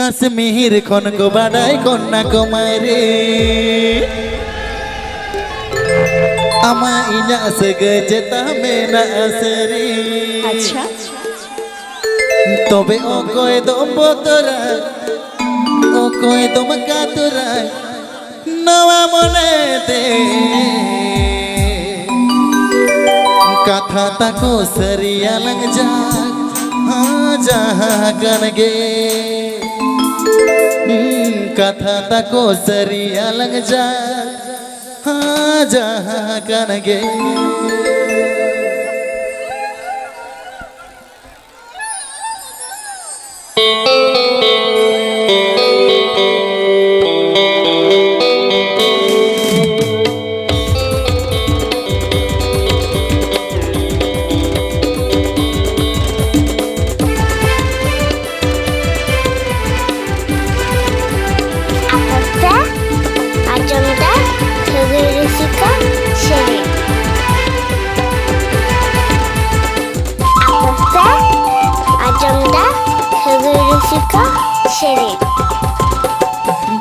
Kasmir kon ko badai kon na kumari ama inya segejeta mena aseri अच्छा tobe okoy dom botora okoy dom katura nawa monete katha tako sariya lang jag jagan ge katha tako sariya lang jag jagan ge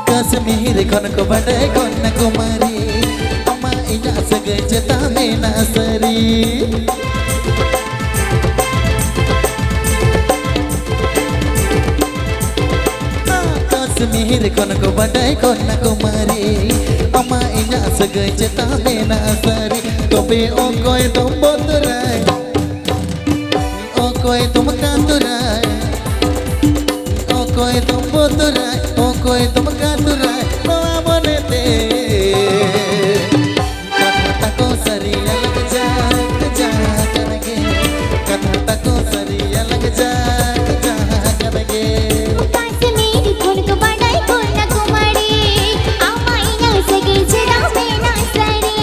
Kasmir kon ko badai kon na kumari ama inya segejeta mena asari Kasmir kon ko badai kon na kumari ama inya segejeta mena asari tobe okoy dom boturai okoy dom katurai okoy dom boturai okoy dom katurai nawa monete katha tako sariya lag jag jagan ge katha tako sariya lag jag jagan ge Kasmir kon ko badai kon na kumari ama inya segejeta mena asari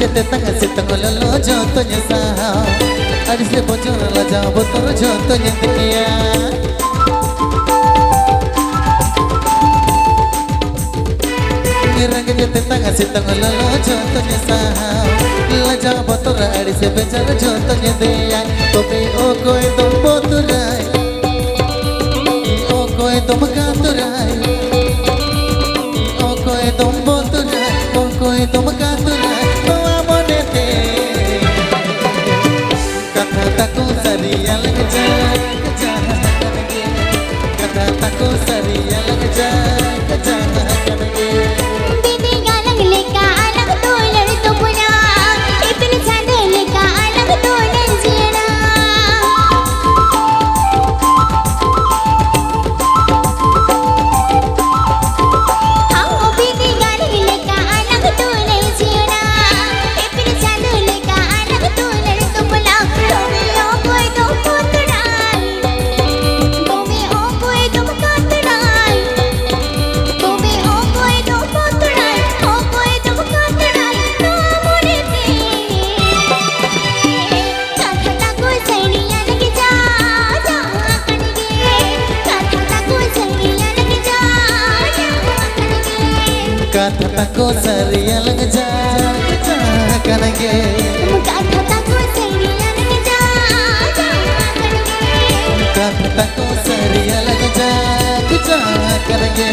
jete tanga sitang lolo jotonya sahau अड़ी से बचो ला जाओ तोर जोतो जिंदगिया रंग जते तंग सितंग ललो जोतो जैसा ला जाओ तोर अड़ी से बेचार जोतो जिंदगिया तो भी ओ कोई तुम बोतुराई ओ कोई तुम कातुराई ओ कोई तुम बोतुराई ओ कोई तुम कातुराई तो आमने ते कथा तको सरिया लग जा कथा तको सरिया लग जा करके दीदी गालंग लेका अलग तो लड़ तो पुना इतने चांदे लेका अलग तो नंजीना आओ दीदी गालंग लेका अलग तो नंजीना इतने चांदे लेका अलग तो लड़ तो पुना तुम्हें ओ कोई तो पुतराई तुम्हें ओ कोई तो कातराई तुम्हें ओ कोई तो पुतराई ओ कोई तो कातराई तो मोरे पे कथा तको सरिया लग जा कनगे कथा तको सरिया लग जा कनगे कथा तको सरिया लग जा कनगे कथा तको सरिया लग जा कनगे कथा तको सरिया लग जा कनगे